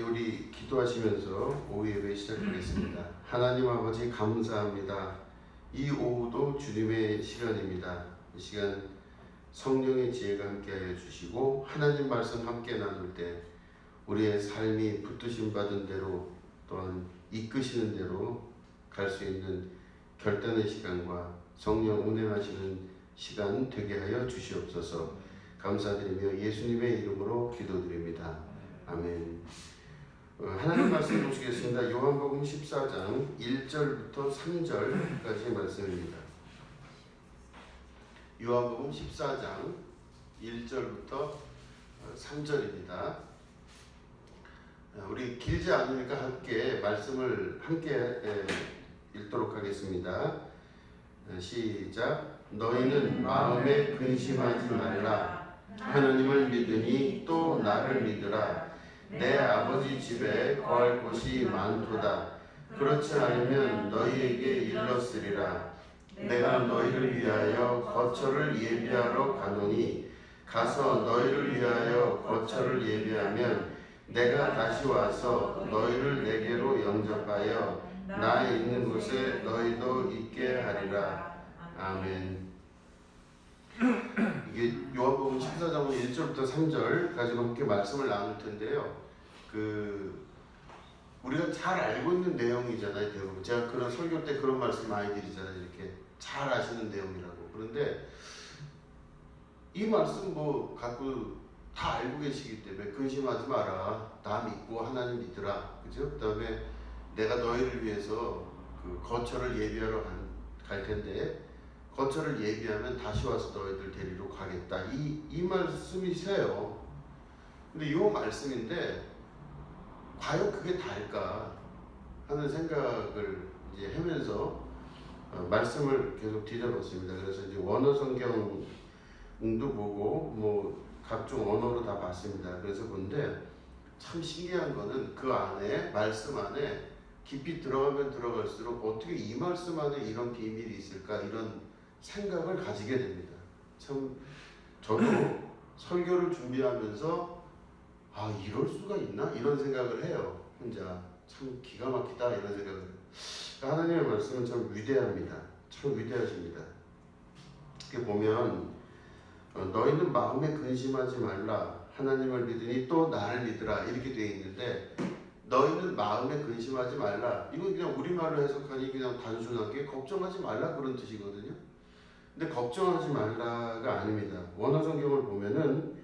우리 기도하시면서 오후 예배 시작하겠습니다. 하나님 아버지 감사합니다. 이 오후도 주님의 시간입니다. 이 시간 성령의 지혜가 함께하여 주시고 하나님 말씀 함께 나눌 때 우리의 삶이 붙드심 받은 대로 또한 이끄시는 대로 갈 수 있는 결단의 시간과 성령 운행하시는 시간 되게 하여 주시옵소서. 감사드리며 예수님의 이름으로 기도드립니다. 아멘. 하나님 말씀 보시겠습니다. 요한복음 14장 1절부터 3절까지의 말씀입니다. 요한복음 14장 1절부터 3절입니다. 우리 길지 않으니까 함께 말씀을 함께 읽도록 하겠습니다. 시작. 너희는 마음에 근심하지 말라. 하나님을 믿으니 또 나를 믿으라. 내 아버지 집에 거할 곳이 많도다. 그렇지 않으면 너희에게 일렀으리라. 내가 너희를 위하여 거처를 예비하러 가노니 가서 너희를 위하여 거처를 예비하면 내가 다시 와서 너희를 내게로 영접하여 나 있는 곳에 너희도 있게 하리라. 아멘. 이게 요한복음 14장 1절부터 3절까지 함께 말씀을 나눌 텐데요. 우리가 잘 알고 있는 내용이잖아요. 대부분 제가 그런 설교 때 그런 말씀 많이 드리잖아요. 이렇게 잘 아시는 내용이라고. 그런데 이 말씀 갖고 다 알고 계시기 때문에 근심하지 마라. 나 믿고 하나님 믿으라. 그죠? 그 다음에 내가 너희를 위해서 거처를 예비하러 갈 텐데 거처를 예비하면 다시 와서 너희들 데리러 가겠다. 이 말씀이세요. 근데 이 말씀인데 과연 그게 다일까 하는 생각을 이제 하면서 말씀을 계속 뒤져봤습니다. 그래서 이제 원어 성경도 보고 각종 언어로 다 봤습니다. 그래서 본데 참 신기한 거는 그 안에 말씀 안에 깊이 들어가면 들어갈수록 어떻게 이 말씀 안에 이런 비밀이 있을까 이런 생각을 가지게 됩니다. 참 저도 설교를 준비하면서 이럴 수가 있나? 이런 생각을 해요. 혼자. 참 기가 막히다 이런 생각을 해요. 하나님의 말씀은 참 위대합니다. 참 위대하십니다. 이렇게 보면 너희는 마음에 근심하지 말라. 하나님을 믿으니 또 나를 믿으라. 이렇게 되어 있는데 너희는 마음에 근심하지 말라. 이건 그냥 우리말로 해석하니 그냥 단순하게 걱정하지 말라 그런 뜻이거든요. 근데 걱정하지 말라가 아닙니다. 원어 성경을 보면은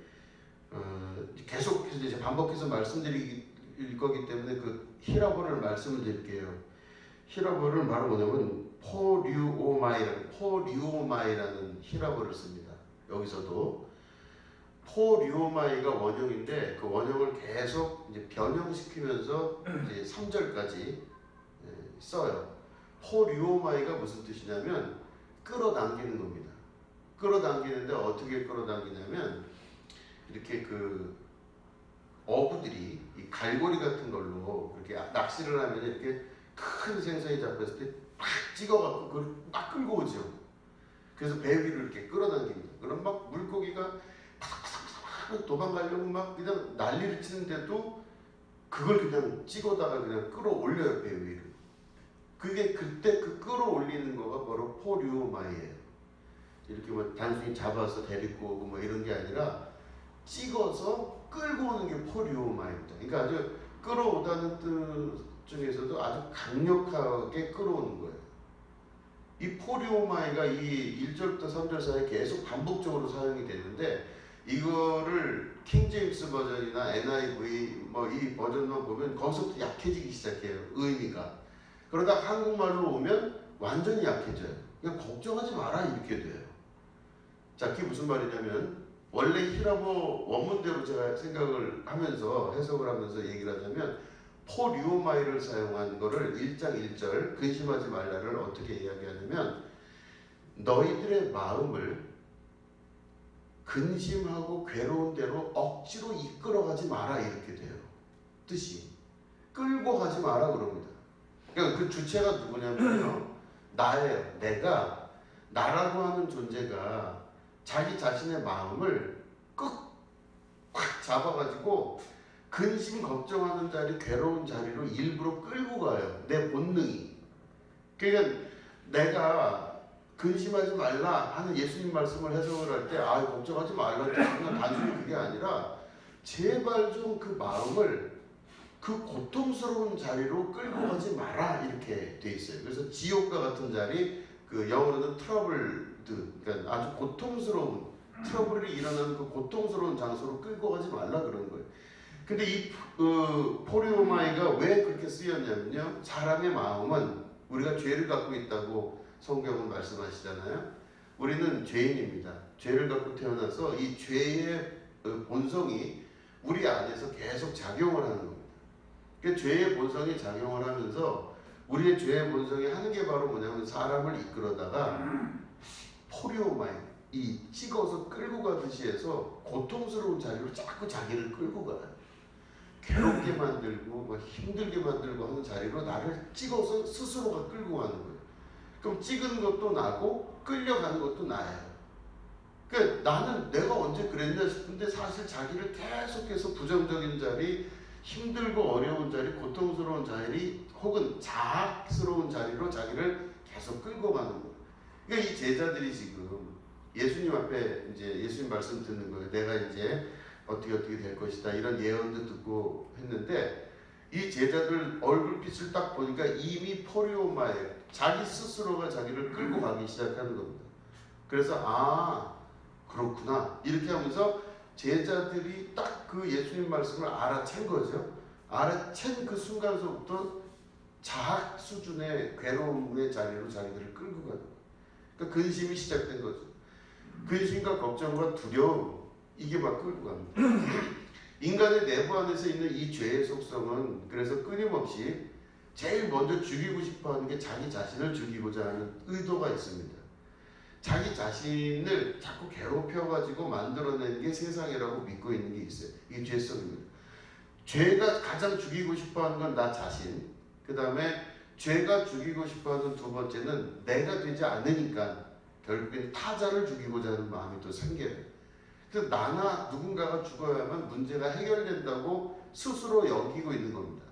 계속 이제 반복해서 말씀드릴 거기 때문에 그 히라보를 말씀을 드릴게요. 히라보를 바로 뭐냐면 포류오마이라는 히라보를 씁니다. 여기서도 포류오마이가 원형인데 그 원형을 계속 이제 변형시키면서 이제 3절까지 써요. 포류오마이가 무슨 뜻이냐면 끌어당기는 겁니다. 끌어당기는데 어떻게 끌어당기냐면 이렇게 어부들이 이 갈고리 같은 걸로 이렇게 낚시를 하면 이렇게 큰 생선이 잡혔을 때 막 찍어갖고 그걸 막 끌고 오죠. 그래서 배 위를 이렇게 끌어당깁니다. 그럼 막 물고기가 팍팍팍 도망가려고 막 그냥 난리를 치는데도 그걸 그냥 찍어다가 그냥 끌어올려요, 배 위를. 그게 그때 끌어올리는 거가 바로 포류마이예요. 이렇게 단순히 잡아서 데리고 오고 이런 게 아니라 찍어서 끌고 오는 게 포류오마입니다. 그러니까 아주 끌어오다는 뜻 중에서도 아주 강력하게 끌어오는 거예요. 이 포류오마이가 이 1절부터 3절 사이에 계속 반복적으로 사용이 되는데 이거를 킹제임스 버전이나 NIV 이 버전만 보면 거기서부터 약해지기 시작해요. 의미가. 그러다 한국말로 오면 완전히 약해져요. 그냥 걱정하지 마라 이렇게 돼요. 자, 그게 무슨 말이냐면 원래 히라보 원문대로 제가 생각을 하면서 해석을 하면서 얘기를 하자면 포류오마이를 사용한 거를 1장 1절 근심하지 말라를 어떻게 이야기하냐면 너희들의 마음을 근심하고 괴로운 대로 억지로 이끌어가지 마라 이렇게 돼요. 뜻이 끌고 가지 마라 그럽니다. 그러니까 그 주체가 누구냐면요 나예요. 내가 나라고 하는 존재가 자기 자신의 마음을 꽉 잡아가지고 근심 걱정하는 자리, 괴로운 자리로 일부러 끌고 가요. 내 본능이. 그러니까 내가 근심하지 말라 하는 예수님 말씀을 해석을 할 때 걱정하지 말라 그냥 단순히 그게 아니라 제발 좀 그 마음을 그 고통스러운 자리로 끌고 가지 마라 이렇게 돼 있어요. 그래서 지옥과 같은 자리, 그 영어로는 트러블드, 그러니까 아주 고통스러운 트러블이 일어나는 그 고통스러운 장소로 끌고 가지 말라 그런 거예요. 근데 이 포리오마이가 왜 그렇게 쓰였냐면요, 사람의 마음은 우리가 죄를 갖고 있다고 성경은 말씀하시잖아요. 우리는 죄인입니다. 죄를 갖고 태어나서 이 죄의 본성이 우리 안에서 계속 작용을 하는 겁니다. 그 죄의 본성이 작용을 하면서 우리의 죄의 본성이 하는 게 바로 뭐냐면 사람을 이끌어다가 포리오마이, 이 찍어서 끌고 가듯이 해서 고통스러운 자리로 자꾸 자기를 끌고 가요. 괴롭게 만들고 막 힘들게 만들고 하는 자리로 나를 찍어서 스스로가 끌고 가는 거예요. 그럼 찍은 것도 나고 끌려가는 것도 나예요. 그러니까 나는 내가 언제 그랬냐 싶은데 사실 자기를 계속해서 부정적인 자리, 힘들고 어려운 자리, 고통스러운 자리 혹은 자학스러운 자리로 자기를 계속 끌고 가는 거예요. 그러니까 이 제자들이 지금 예수님 앞에 이제 예수님 말씀 듣는 거예요. 내가 이제 어떻게 될 것이다 이런 예언도 듣고 했는데 이 제자들 얼굴빛을 딱 보니까 이미 포리오마예요. 자기 스스로가 자기를 끌고 가기 시작하는 겁니다. 그래서 그렇구나 이렇게 하면서 제자들이 딱 그 예수님 말씀을 알아챈 거죠. 알아챈 그 순간서부터 자학 수준의 괴로움의 자리로 자기들을 끌고 가는 거예요. 그러니까 근심이 시작된 거죠. 근심과 걱정과 두려움 이게 막 끌고 갑니다. 인간의 내부 안에서 있는 이 죄의 속성은 그래서 끊임없이 제일 먼저 죽이고 싶어하는 게 자기 자신을 죽이고자 하는 의도가 있습니다. 자기 자신을 자꾸 괴롭혀가지고 만들어내는 게 세상이라고 믿고 있는 게 있어요. 이게 죄성입니다. 죄가 가장 죽이고 싶어하는 건 나 자신. 그 다음에 죄가 죽이고 싶어하는 두 번째는 내가 되지 않으니까 결국엔 타자를 죽이고자 하는 마음이 또 생겨요. 그래서 나나 누군가가 죽어야만 문제가 해결된다고 스스로 여기고 있는 겁니다.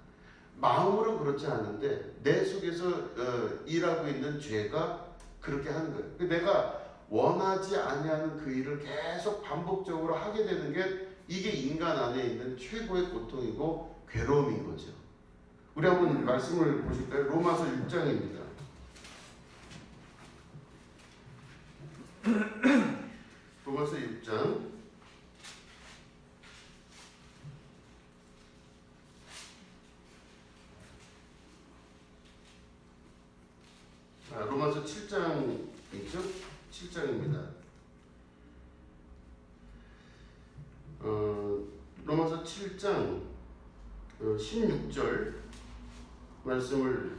마음으로는 그렇지 않은데 내 속에서 일하고 있는 죄가 그렇게 하는 거예요. 내가 원하지 아니하는 그 일을 계속 반복적으로 하게 되는 게 이게 인간 안에 있는 최고의 고통이고 괴로움인 거죠. 우리 한번 말씀을 보실까요? 로마서 6장입니다. 로마서 6장 로마서 7장 있죠? 7장입니다. 로마서 7장 16절 말씀을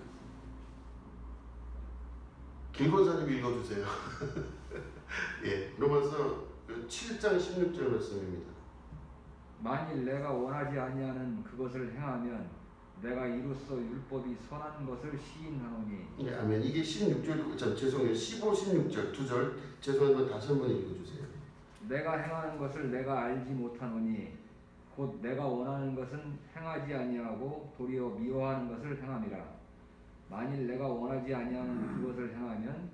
김권사님 읽어주세요. 예, 로마서 7장 16절 말씀입니다. 만일 내가 원하지 아니하는 그것을 행하면 내가 이로써 율법이 선한 것을 시인하노니. 네, 아멘. 이게 16절, 죄송해요. 15, 16절 두 절. 죄송하지만 다시 한번 읽어주세요. 내가 행하는 것을 내가 알지 못하노니 곧 내가 원하는 것은 행하지 아니하고 도리어 미워하는 것을 행함이라. 만일 내가 원하지 아니하는 그것을 행하면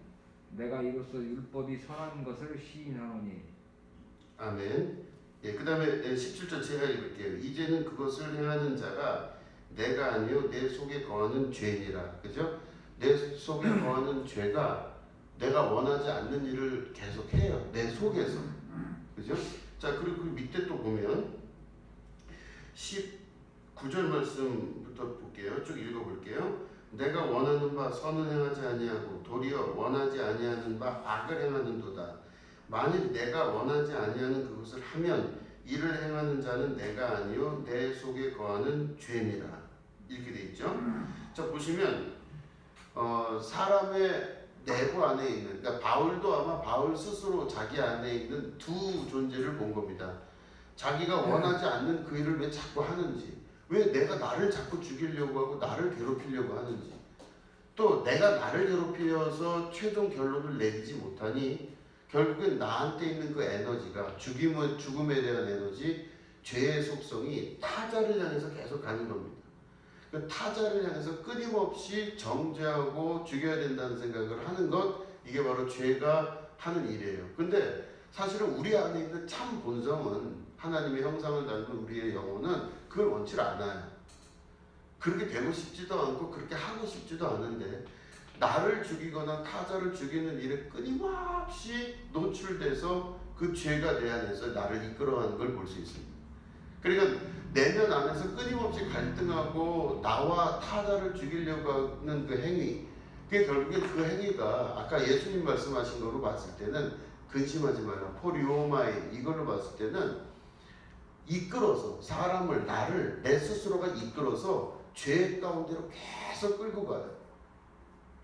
내가 이로써 율법이 선한 것을 시인하노니. 아멘. 예, 그 다음에 17절 제가 읽을게요. 이제는 그것을 행하는 자가 내가 아니요 내 속에 거하는 죄니라. 그죠? 내 속에 거하는 죄가 내가 원하지 않는 일을 계속해요. 내 속에서. 그죠? 자, 그리고 그 밑에 또 보면 19절 말씀부터 볼게요. 쭉 읽어볼게요. 내가 원하는 바 선은 행하지 아니하고 도리어 원하지 아니하는 바 악을 행하는도다. 만일 내가 원하지 아니하는 그것을 하면 이를 행하는 자는 내가 아니요 내 속에 거하는 죄니라. 이렇게 돼 있죠. 자, 보시면 사람의 내부 안에 있는, 그러니까 바울도 아마 바울 스스로 자기 안에 있는 두 존재를 본 겁니다. 자기가 원하지 않는 그 일을 왜 자꾸 하는지, 왜 내가 나를 자꾸 죽이려고 하고 나를 괴롭히려고 하는지, 또 내가 나를 괴롭히려서 최종 결론을 내리지 못하니 결국엔 나한테 있는 그 에너지가 죽음에 대한 에너지, 죄의 속성이 타자를 향해서 계속 가는 겁니다. 그 타자를 향해서 끊임없이 정죄하고 죽여야 된다는 생각을 하는 것, 이게 바로 죄가 하는 일이에요. 근데 사실은 우리 안에 있는 참 본성은, 하나님의 형상을 닮은 우리의 영혼은 그걸 원치 않아요. 그렇게 되고 싶지도 않고 그렇게 하고 싶지도 않은데, 나를 죽이거나 타자를 죽이는 일에 끊임없이 노출돼서 그 죄가 내 안에서 나를 이끌어가는 걸 볼 수 있습니다. 그러니까 내면 안에서 끊임없이 갈등하고 나와 타자를 죽이려고 하는 그 행위, 그게 결국에 그 행위가 아까 예수님 말씀하신 걸로 봤을 때는 근심하지 말라, 포리오마이, 이걸로 봤을 때는 이끌어서 사람을, 나를, 내 스스로가 이끌어서 죄 가운데로 계속 끌고 가요.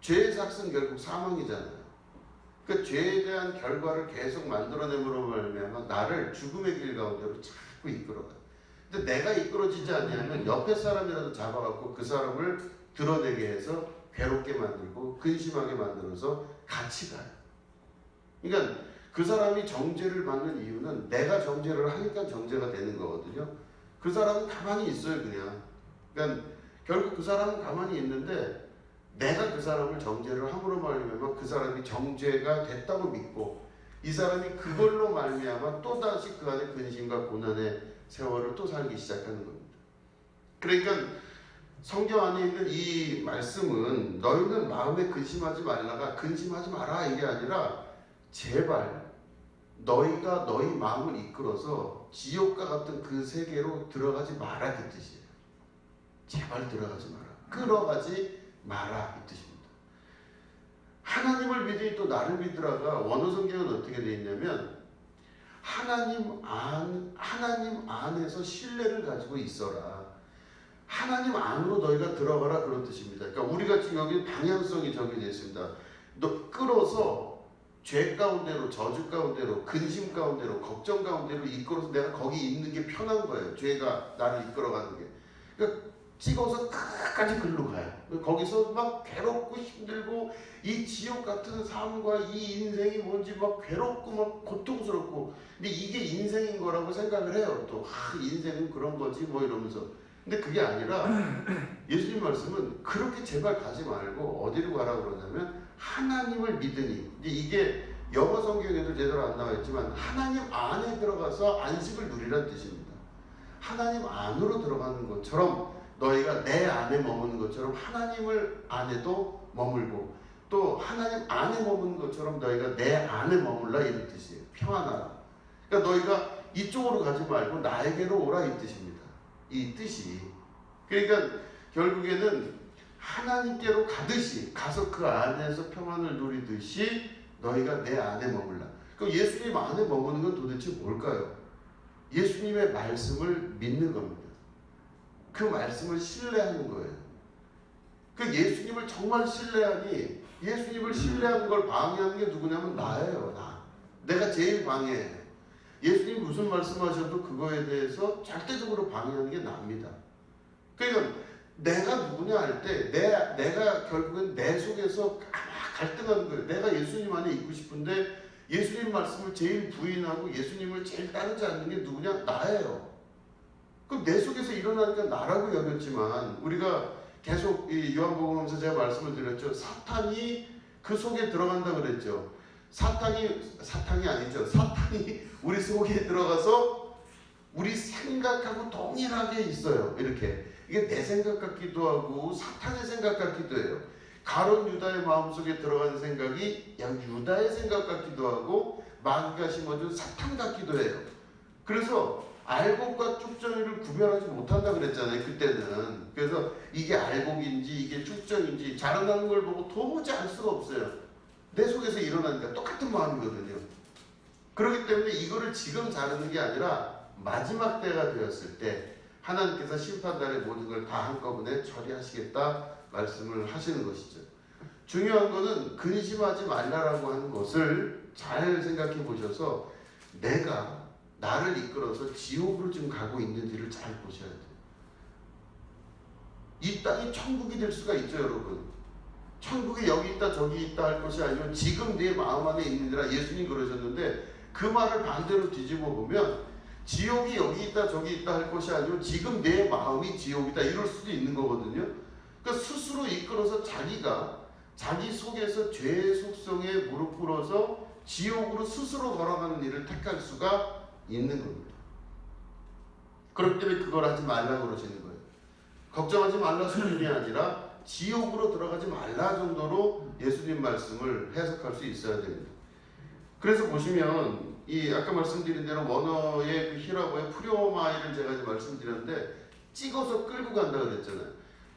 죄의 삭은 결국 사망이잖아요. 그 죄에 대한 결과를 계속 만들어내므로 말미암아 나를 죽음의 길 가운데로 자꾸 이끌어가요. 근데 내가 이끌어지지 않냐면 옆에 사람이라도 잡아갖고 그 사람을 드러내게 해서 괴롭게 만들고 근심하게 만들어서 같이 가요. 그러니까 그 사람이 정죄를 받는 이유는 내가 정죄를 하니까 정죄가 되는 거거든요. 그 사람은 가만히 있어요, 그냥. 그러니까 결국 그 사람은 가만히 있는데 내가 그 사람을 정죄를 함으로 말미암아 그 사람이 정죄가 됐다고 믿고 이 사람이 그걸로 말미암아 또다시 그 안에 근심과 고난의 세월을 또 살기 시작하는 겁니다. 그러니까 성경 안에 있는 이 말씀은 너희는 마음에 근심하지 말라가 근심하지 마라 이게 아니라 제발 너희가 너희 마음을 이끌어서 지옥과 같은 그 세계로 들어가지 마라 그 뜻이에요. 제발 들어가지 마라. 끌어가지 마라 이 뜻입니다. 하나님을 믿으니 또 나를 믿으라가 원어 성경은 어떻게 되어 있냐면 하나님 안에서 신뢰를 가지고 있어라. 하나님 안으로 너희가 들어가라 그런 뜻입니다. 그러니까 우리가 지금 여기 방향성이 정해져 있습니다. 너 끌어서 죄 가운데로, 저주 가운데로, 근심 가운데로, 걱정 가운데로 이끌어서 내가 거기 있는 게 편한 거예요. 죄가 나를 이끌어가는 게. 그러니까 찍어서 끝까지 글로 가요. 거기서 막 괴롭고 힘들고 이 지옥 같은 삶과 이 인생이 뭔지 막 괴롭고 막 고통스럽고 근데 이게 인생인 거라고 생각을 해요. 또 인생은 그런 거지 뭐 이러면서. 근데 그게 아니라 예수님 말씀은 그렇게 제발 가지 말고 어디로 가라고 그러냐면 하나님을 믿으니. 근데 이게 영어 성경에도 제대로 안 나와 있지만 하나님 안에 들어가서 안식을 누리라는 뜻입니다. 하나님 안으로 들어가는 것처럼 너희가 내 안에 머무는 것처럼 하나님을 안에도 머물고 또 하나님 안에 머무는 것처럼 너희가 내 안에 머물라 이런 뜻이에요. 평안하라. 그러니까 너희가 이쪽으로 가지 말고 나에게로 오라 이 뜻입니다. 이 뜻이. 그러니까 결국에는 하나님께로 가듯이 가서 그 안에서 평안을 누리듯이 너희가 내 안에 머물라. 그럼 예수님 안에 머무는 건 도대체 뭘까요? 예수님의 말씀을 믿는 겁니다. 그 말씀을 신뢰하는 거예요. 그 예수님을 정말 신뢰하니 예수님을 신뢰하는 걸 방해하는 게 누구냐면 나예요. 내가 제일 방해해요. 예수님 무슨 말씀하셔도 그거에 대해서 절대적으로 방해하는 게 납니다. 그러니까 내가 누구냐 할 때 내가 결국은 내 속에서 갈등하는 거예요. 내가 예수님 안에 있고 싶은데 예수님 말씀을 제일 부인하고 예수님을 제일 따르지 않는 게 누구냐? 나예요. 그럼 내 속에서 일어나니까 나라고 여겼지만 우리가 계속 이 요한복음에서 제가 말씀을 드렸죠. 사탄이 그 속에 들어간다 그랬죠. 사탄이 아니죠. 사탄이 우리 속에 들어가서 우리 생각하고 동일하게 있어요. 이렇게. 이게 내 생각 같기도 하고 사탄의 생각 같기도 해요. 가룟 유다의 마음속에 들어가는 생각이 유다의 생각 같기도 하고 마귀가 심어준 사탄 같기도 해요. 그래서 알곡과 쭉정이를 구별하지 못한다 그랬잖아요. 그때는. 그래서 이게 알곡인지 이게 쭉정인지 자라나는 걸 보고 도무지 알 수가 없어요. 내 속에서 일어나니까 똑같은 마음이거든요. 그렇기 때문에 이거를 지금 자르는 게 아니라 마지막 때가 되었을 때 하나님께서 심판날에 모든 걸 다 한꺼번에 처리하시겠다 말씀을 하시는 것이죠. 중요한 거는 근심하지 말라라고 하는 것을 잘 생각해 보셔서 내가 나를 이끌어서 지옥으로 지금 가고 있는지를 잘 보셔야 돼요. 이 땅이 천국이 될 수가 있죠, 여러분. 천국이 여기 있다 저기 있다 할 것이 아니면 지금 내 마음 안에 있느니라 예수님 그러셨는데 그 말을 반대로 뒤집어 보면 지옥이 여기 있다 저기 있다 할 것이 아니고 지금 내 마음이 지옥이다 이럴 수도 있는 거거든요. 그러니까 스스로 이끌어서 자기가 자기 속에서 죄의 속성에 무릎 꿇어서 지옥으로 스스로 걸어가는 일을 택할 수가 있는 겁니다. 그렇기 때문에 그걸 하지 말라고 그러시는 거예요. 걱정하지 말라 수준이 아니라 지옥으로 들어가지 말라 정도로 예수님 말씀을 해석할 수 있어야 됩니다. 그래서 보시면 이 아까 말씀드린 대로 원어의 그 히라보의 프리오마이를 제가 이제 말씀드렸는데 찍어서 끌고 간다 그랬잖아요.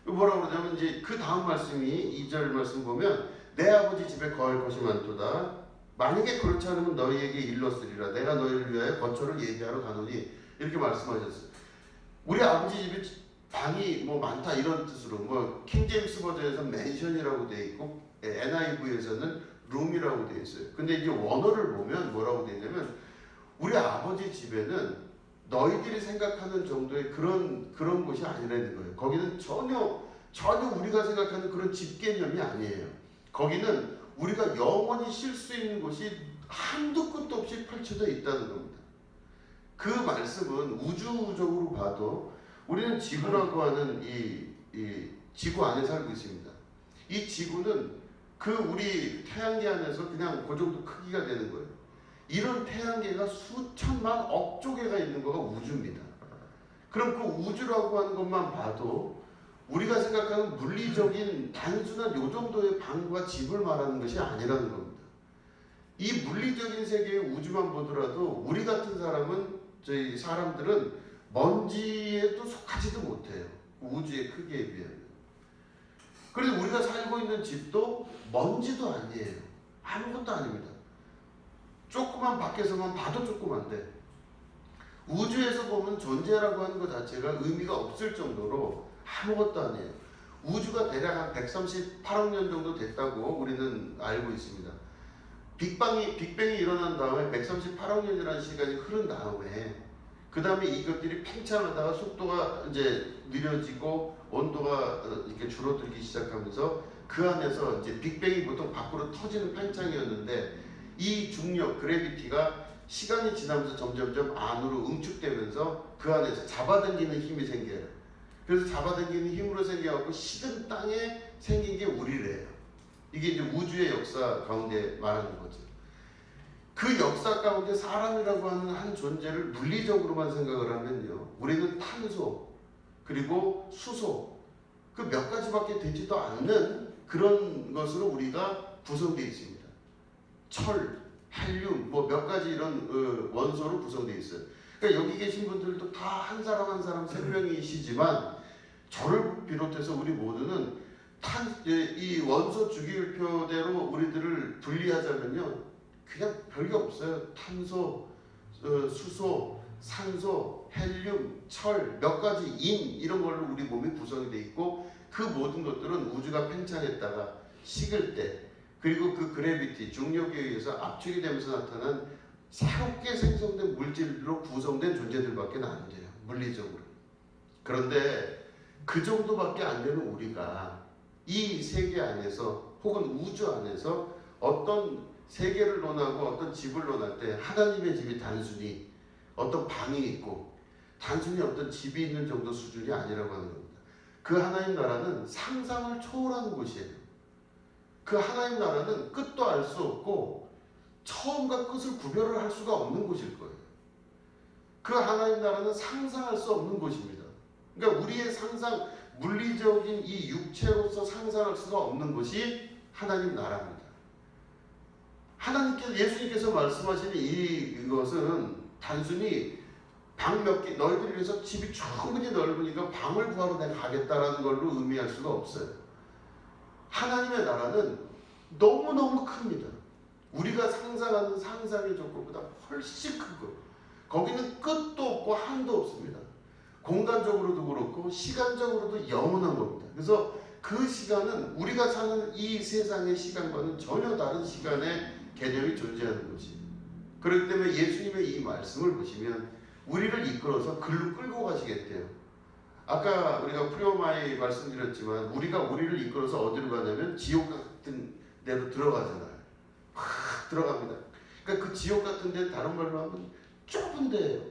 뭐라고 그러냐면 이제 그 다음 말씀이 2절 말씀 보면 내 아버지 집에 거할 것이 많도다. 만약에 그렇지 않으면 너희에게 일렀으리라. 내가 너희를 위하여 거처를 예비하러 가노니 이렇게 말씀하셨어요. 우리 아버지 집에 방이 뭐 많다 이런 뜻으로 뭐 킹제임스 버전에서 맨션이라고 돼 있고 NIV에서는 룸이라고 돼 있어요. 근데 이제 원어를 보면 뭐라고 돼 있냐면 우리 아버지 집에는 너희들이 생각하는 정도의 그런 곳이 아니라는 거예요. 거기는 전혀 우리가 생각하는 그런 집 개념이 아니에요. 거기는 우리가 영원히 쉴 수 있는 곳이 한도 끝도 없이 펼쳐져 있다는 겁니다. 그 말씀은 우주적으로 봐도 우리는 지구라고 하는 이 지구 안에 살고 있습니다. 이 지구는 그 우리 태양계 안에서 그냥 그 정도 크기가 되는 거예요. 이런 태양계가 수천만 억조 개가 있는 거가 우주입니다. 그럼 그 우주라고 하는 것만 봐도 우리가 생각하는 물리적인 단순한 요 정도의 방과 집을 말하는 것이 아니라는 겁니다. 이 물리적인 세계의 우주만 보더라도 우리 같은 저희 사람들은 먼지에도 속하지도 못해요. 우주의 크기에 비하면. 그리고 우리가 살고 있는 집도 먼지도 아니에요. 아무것도 아닙니다. 조그만 밖에서만 봐도 조그만데 우주에서 보면 존재라고 하는 것 자체가 의미가 없을 정도로 아무것도 아니에요. 우주가 대략 한 138억 년 정도 됐다고 우리는 알고 있습니다. 빅뱅이 일어난 다음에 138억 년이라는 시간이 흐른 다음에 그 다음에 이것들이 팽창하다가 속도가 이제 느려지고 온도가 이렇게 줄어들기 시작하면서 그 안에서 이제 빅뱅이 보통 밖으로 터지는 팽창이었는데 이 중력, 그래비티가 시간이 지나면서 점점점 안으로 응축되면서 그 안에서 잡아당기는 힘이 생겨요. 그래서 잡아당기는 힘으로 생겨갖고 식은 땅에 생긴 게 우리래요. 이게 이제 우주의 역사 가운데 말하는 거죠. 그 역사 가운데 사람이라고 하는 한 존재를 물리적으로만 생각을 하면요. 우리는 탄소, 그리고 수소, 그 몇 가지밖에 되지도 않는 그런 것으로 우리가 구성되어 있습니다. 철, 헬륨, 뭐 몇 가지 이런 원소로 구성되어 있어요. 그러니까 여기 계신 분들도 다 한 사람 한 사람 생명이시지만 저를 비롯해서 우리 모두는 이 원소 주기율표대로 우리들을 분리하자면요. 그냥 별게 없어요. 탄소, 수소, 산소, 헬륨, 철, 몇 가지 인 이런 걸로 우리 몸이 구성이 돼 있고 그 모든 것들은 우주가 팽창했다가 식을 때 그리고 그 그래비티, 중력에 의해서 압축이 되면서 나타난 새롭게 생성된 물질로 구성된 존재들밖에 안 돼요. 물리적으로. 그런데 그 정도밖에 안 되는 우리가 이 세계 안에서 혹은 우주 안에서 어떤 세계를 논하고 어떤 집을 논할 때 하나님의 집이 단순히 어떤 방이 있고 단순히 어떤 집이 있는 정도 수준이 아니라고 하는 겁니다. 그 하나님 나라는 상상을 초월하는 곳이에요. 그 하나님 나라는 끝도 알 수 없고 처음과 끝을 구별을 할 수가 없는 곳일 거예요. 그 하나님 나라는 상상할 수 없는 곳입니다. 그러니까 우리의 상상, 물리적인 이 육체로서 상상할 수가 없는 것이 하나님 나라입니다. 예수님께서 말씀하시는 이것은 단순히 방 몇 개, 너희들을 위해서 집이 충분히 넓으니까 방을 구하러 내가 가겠다라는 걸로 의미할 수가 없어요. 하나님의 나라는 너무너무 큽니다. 우리가 상상하는 상상의 조건보다 훨씬 큰 거예요. 거기는 끝도 없고 한도 없습니다. 공간적으로도 그렇고 시간적으로도 영원한 겁니다. 그래서 그 시간은 우리가 사는 이 세상의 시간과는 전혀 다른 시간의 개념이 존재하는 것이에요. 그렇기 때문에 예수님의 이 말씀을 보시면 우리를 이끌어서 글로 끌고 가시겠대요. 아까 우리가 프리오마이 말씀드렸지만 우리를 이끌어서 어디로 가냐면 지옥 같은 데로 들어가잖아요. 확 들어갑니다. 그러니까 그 지옥 같은 데 다른 말로 하면 좁은 데예요.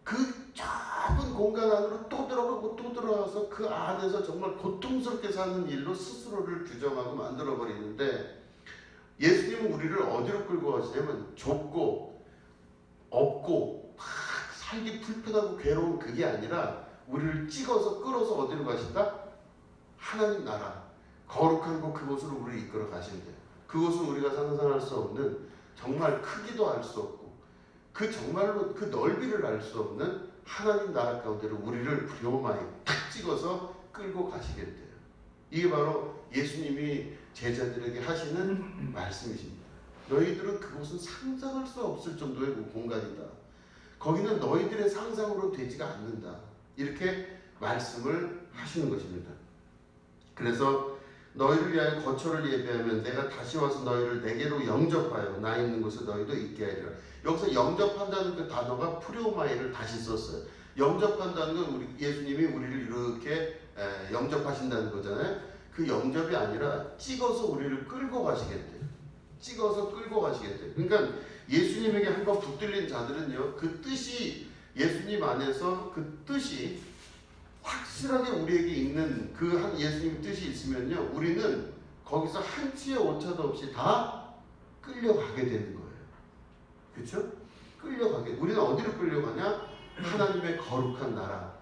그 좁은 공간 안으로 또 들어가고 또 들어가서 그 안에서 정말 고통스럽게 사는 일로 스스로를 규정하고 만들어 버리는데, 예수님은 우리를 어디로 끌고 가시냐면 좁고 없고 막 살기 불편하고 괴로운 그게 아니라 우리를 찍어서 끌어서 어디로 가신다? 하나님 나라 거룩한 곳, 그곳으로 우리를 이끌어 가신대요. 그곳은 우리가 상상할 수 없는, 정말 크기도 알 수 없고 그 정말로 그 넓이를 알 수 없는 하나님 나라 가운데로 우리를 프리오마이 탁 찍어서 끌고 가시겠대요. 이게 바로 예수님이 제자들에게 하시는 말씀이십니다. 너희들은 그곳은 상상할 수 없을 정도의 공간이다. 거기는 너희들의 상상으로 되지가 않는다. 이렇게 말씀을 하시는 것입니다. 그래서 너희를 위하여 거처를 예비하면 내가 다시 와서 너희를 내게로 영접하여 나 있는 곳에 너희도 있게 하리라. 여기서 영접한다는 그 단어가 프리오마이를 다시 썼어요. 영접한다는 건 우리 예수님이 우리를 이렇게 영접하신다는 거잖아요. 그 영접이 아니라 찍어서 우리를 끌고 가시겠대요. 찍어서 끌고 가시겠대요. 그러니까 예수님에게 한번 붙들린 자들은요, 그 뜻이, 예수님 안에서 그 뜻이 확실하게 우리에게 있는 그 한 예수님 뜻이 있으면요, 우리는 거기서 한치의 오차도 없이 다 끌려가게 되는 거예요. 그렇죠? 끌려가게. 우리는 어디로 끌려가냐? 하나님의 거룩한 나라.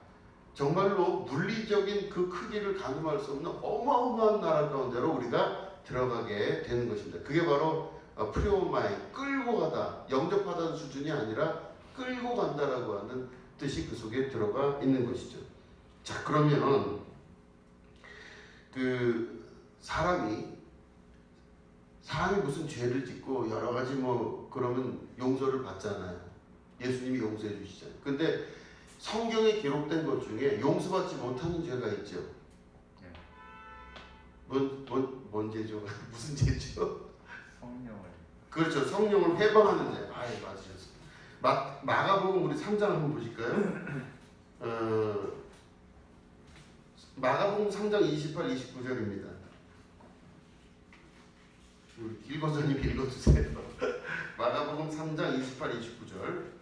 정말로 물리적인 그 크기를 가늠할 수 없는 어마어마한 나라 가운데로 우리가 들어가게 되는 것입니다. 그게 바로 프리오마이, 끌고 가다, 영접하다는 수준이 아니라 끌고 간다라고 하는 뜻이 그 속에 들어가 있는 것이죠. 자, 그러면 그 사람이 무슨 죄를 짓고 여러 가지 뭐 그러면 용서를 받잖아요. 예수님이 용서해 주시잖아요. 근데 성경에 기록된 것 중에 용서받지 못하는 죄가 있죠. 네. 뭔 죄죠? 무슨 죄죠? 성령을. 그렇죠. 성령을 해방하는 죄. 아예 맞으셨습니다. 마가복음 우리 3장 한번 보실까요? 마가복음 3장 28, 29절입니다. 우리 길거전님 읽어주세요. 마가복음 3장 28, 29절.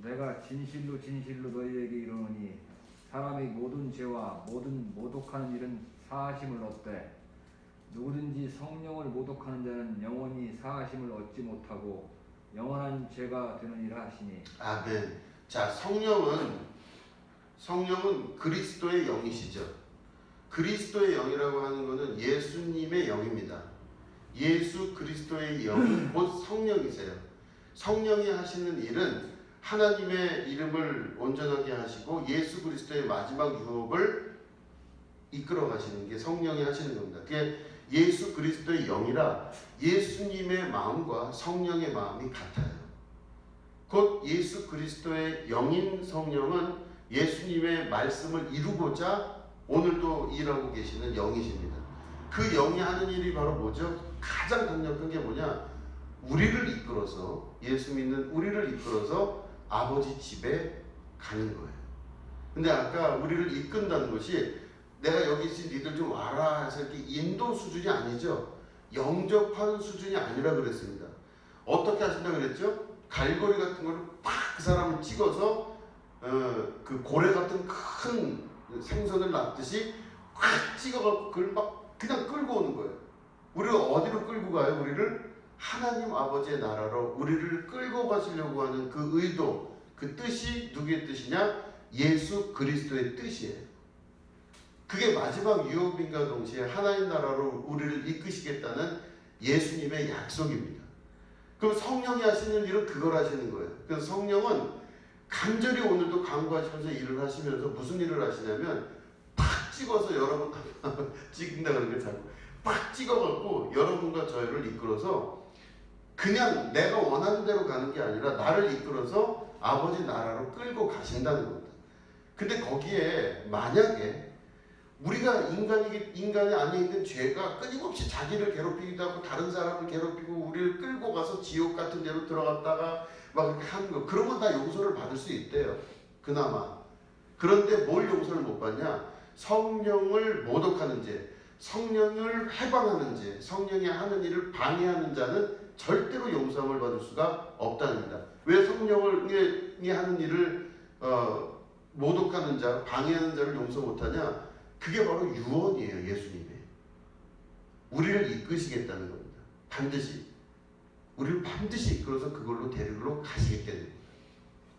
내가 진실로 진실로 너희에게 이르노니 사람의 모든 죄와 모든 모독하는 일은 사하심을 얻되 누구든지 성령을 모독하는 자는 영원히 사하심을 얻지 못하고 영원한 죄가 되느니라 하시니. 아멘. 자, 성령은 그리스도의 영이시죠. 그리스도의 영이라고 하는 것은 예수님의 영입니다. 예수 그리스도의 영이 곧 성령이세요. 성령이 하시는 일은 하나님의 이름을 온전하게 하시고 예수 그리스도의 마지막 유업을 이끌어 가시는 게 성령이 하시는 겁니다. 그게 예수 그리스도의 영이라 예수님의 마음과 성령의 마음이 같아요. 곧 예수 그리스도의 영인 성령은 예수님의 말씀을 이루고자 오늘도 일하고 계시는 영이십니다. 그 영이 하는 일이 바로 뭐죠? 가장 강력한 게 뭐냐? 우리를 이끌어서, 예수 믿는 우리를 이끌어서 아버지 집에 가는 거예요. 근데 아까 우리를 이끈다는 것이 내가 여기 있으니 니들 좀 와라 해서 이렇게 인도 수준이 아니죠. 영접하는 수준이 아니라 그랬습니다. 어떻게 하신다 그랬죠? 갈고리 같은 거를 팍 그 사람을 찍어서 그 고래 같은 큰 생선을 낚듯이 확 찍어갖고 그걸 막 그냥 끌고 오는 거예요. 우리를 어디로 끌고 가요? 우리를 하나님 아버지의 나라로 우리를 끌고 가시려고 하는 그 의도, 그 뜻이 누구의 뜻이냐? 예수 그리스도의 뜻이에요. 그게 마지막 유업인과 동시에 하나님 나라로 우리를 이끄시겠다는 예수님의 약속입니다. 그럼 성령이 하시는 일은 그걸 하시는 거예요. 그래서 성령은 간절히 오늘도 간구하시면서 일을 하시면서 무슨 일을 하시냐면 팍 찍어서 여러분 찍는다 그러는 게 자꾸 팍 찍어갖고 여러분과 저희를 이끌어서 그냥 내가 원하는 대로 가는 게 아니라 나를 이끌어서 아버지 나라로 끌고 가신다는 겁니다. 근데 거기에 만약에 우리가 인간이 안에 있는 죄가 끊임없이 자기를 괴롭히기도 하고 다른 사람을 괴롭히고 우리를 끌고 가서 지옥 같은 데로 들어갔다가 막 이렇게 하는 거, 그러면 다 용서를 받을 수 있대요. 그나마. 그런데 뭘 용서를 못 받냐? 성령을 모독하는 죄, 성령을 해방하는 자, 성령이 하는 일을 방해하는 자는 절대로 용서함을 받을 수가 없다는 겁니다. 왜 성령이 하는 일을 모독하는 자, 방해하는 자를 용서 못하냐? 그게 바로 유언이에요. 예수님의. 우리를 이끄시겠다는 겁니다. 반드시. 우리를 반드시 이끌어서 그걸로 데리러 가시겠게 됩니다.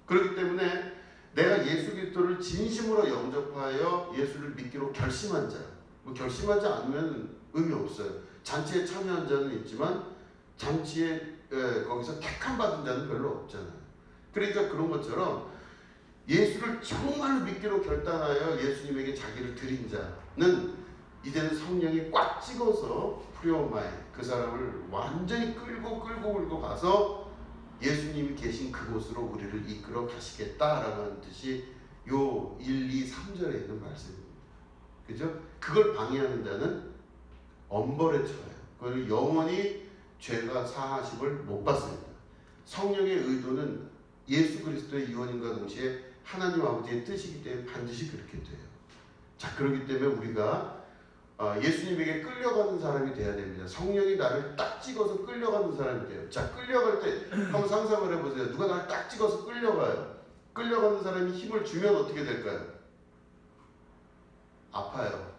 그렇기 때문에 내가 예수 그리스도를 진심으로 영접하여 예수를 믿기로 결심한 자, 뭐 결심하지 않으면 의미 없어요. 잔치에 참여한 자는 있지만 잔치에 거기서 택함 받은 자는 별로 없잖아요. 그러니까 그런 것처럼 예수를 정말로 믿기로 결단하여 예수님에게 자기를 드린 자는 이제는 성령이 꽉 찍어서 프리오마에 그 사람을 완전히 끌고 가서 예수님이 계신 그곳으로 우리를 이끌어 가시겠다라고 하는 뜻이 요 1, 2, 3절에 있는 말씀입니다. 그죠? 그걸 방해하는 자는 엄벌에 처해요. 그걸 영원히 죄가 사하심을 못 받습니다. 성령의 의도는 예수 그리스도의 유언인과 동시에 하나님 아버지의 뜻이기 때문에 반드시 그렇게 돼요. 자, 그렇기 때문에 우리가 예수님에게 끌려가는 사람이 돼야 됩니다. 성령이 나를 딱 찍어서 끌려가는 사람이 돼요. 자, 끌려갈 때 한번 상상을 해보세요. 누가 나를 딱 찍어서 끌려가요. 끌려가는 사람이 힘을 주면 어떻게 될까요? 아파요.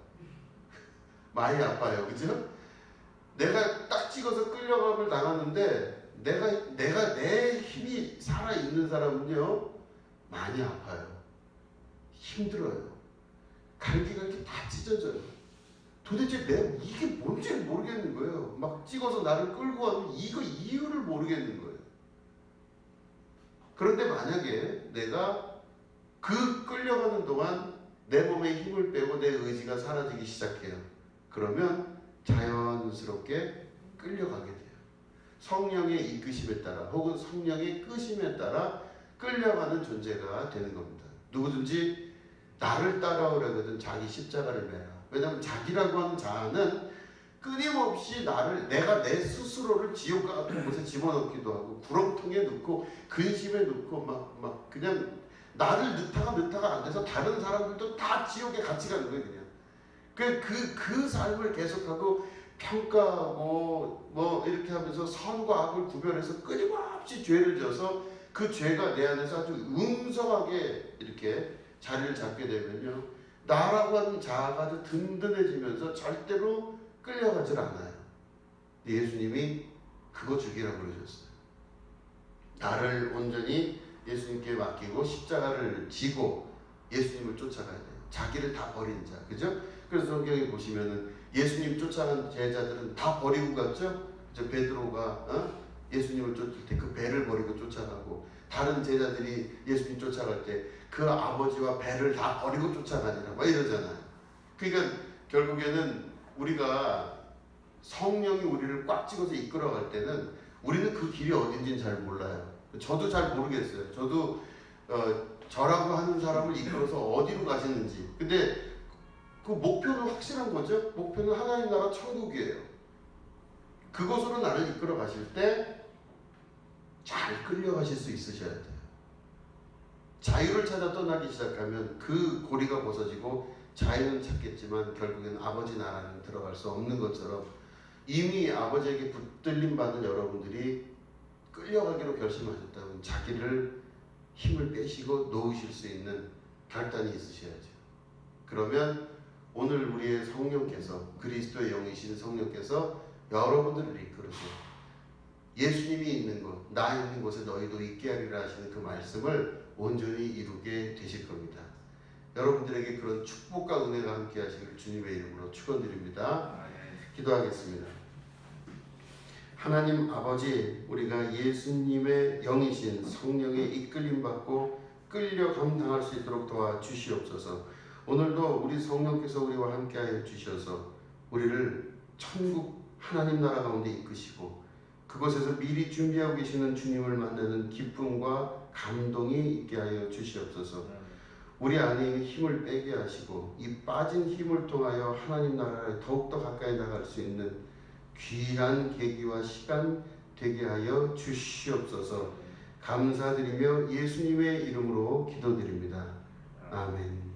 많이 아파요. 그죠? 내가 딱 찍어서 끌려감을 당하는데 내가 내 힘이 살아있는 사람은요 많이 아파요. 힘들어요. 갈기가 이렇게 다 찢어져요. 도대체 내가 이게 뭔지 모르겠는 거예요. 막 찍어서 나를 끌고 가면 이거 이유를 모르겠는 거예요. 그런데 만약에 내가 그 끌려가는 동안 내 몸에 힘을 빼고 내 의지가 사라지기 시작해요. 그러면 자연스럽게 끌려가게 돼요. 성령의 이끄심에 따라 혹은 성령의 끄심에 따라 끌려가는 존재가 되는 겁니다. 누구든지 나를 따라오려거든 자기 십자가를 매라. 왜냐하면 자기라고 하는 자는 끊임없이 내가 내 스스로를 지옥과 같은 곳에 집어넣기도 하고 구렁텅이에 넣고 근심에 넣고 막 그냥 나를 넣다가 안 돼서 다른 사람들도 다 지옥에 같이 가는 거예요. 그냥 그 삶을 계속하고 평가 뭐 이렇게 하면서 선과 악을 구별해서 끊임없이 죄를 져서 그 죄가 내 안에서 아주 음성하게 이렇게 자리를 잡게 되면요, 나라고 하는 자아가 아주 든든해지면서 절대로 끌려가질 않아요. 예수님이 그거 죽이라고 그러셨어요. 나를 온전히 예수님께 맡기고 십자가를 지고 예수님을 쫓아가야 돼요. 자기를 다 버린 자, 그죠? 그래서 성경에 보시면은 예수님 쫓아간 제자들은 다 버리고 갔죠. 저 베드로가 예수님을 쫓을 때 그 배를 버리고 쫓아가고, 다른 제자들이 예수님 쫓아갈 때 그 아버지와 배를 다 버리고 쫓아가니라 막 이러잖아요. 그러니까 결국에는 우리가 성령이 우리를 꽉 찍어서 이끌어갈 때는 우리는 그 길이 어딘지는 잘 몰라요. 저도 잘 모르겠어요. 저도 저라고 하는 사람을 이끌어서 어디로 가시는지. 근데 그 목표는 확실한 거죠. 목표는 하나님 나라 천국이에요. 그곳으로 나를 이끌어 가실 때 잘 끌려가실 수 있으셔야 돼요. 자유를 찾아 떠나기 시작하면 그 고리가 벗어지고 자유는 찾겠지만 결국엔 아버지 나라는 들어갈 수 없는 것처럼 이미 아버지에게 붙들림 받은 여러분들이 끌려가기로 결심하셨다면 자기를 힘을 빼시고 놓으실 수 있는 결단이 있으셔야죠. 그러면 오늘 우리의 성령께서, 그리스도의 영이신 성령께서 여러분들을 이끌으세요. 예수님이 있는 곳, 나 있는 곳에 너희도 있게 하리라 하시는 그 말씀을 온전히 이루게 되실 겁니다. 여러분들에게 그런 축복과 은혜가 함께 하시길 주님의 이름으로 축원드립니다. 기도하겠습니다. 하나님 아버지, 우리가 예수님의 영이신 성령의 이끌림 받고 끌려 감당할 수 있도록 도와주시옵소서. 오늘도 우리 성령께서 우리와 함께하여 주셔서 우리를 천국 하나님 나라 가운데 이끄시고 그곳에서 미리 준비하고 계시는 주님을 만나는 기쁨과 감동이 있게 하여 주시옵소서. 우리 안에 힘을 빼게 하시고 이 빠진 힘을 통하여 하나님 나라에 더욱더 가까이 나갈 수 있는 귀한 계기와 시간 되게 하여 주시옵소서. 감사드리며 예수님의 이름으로 기도드립니다. 아멘.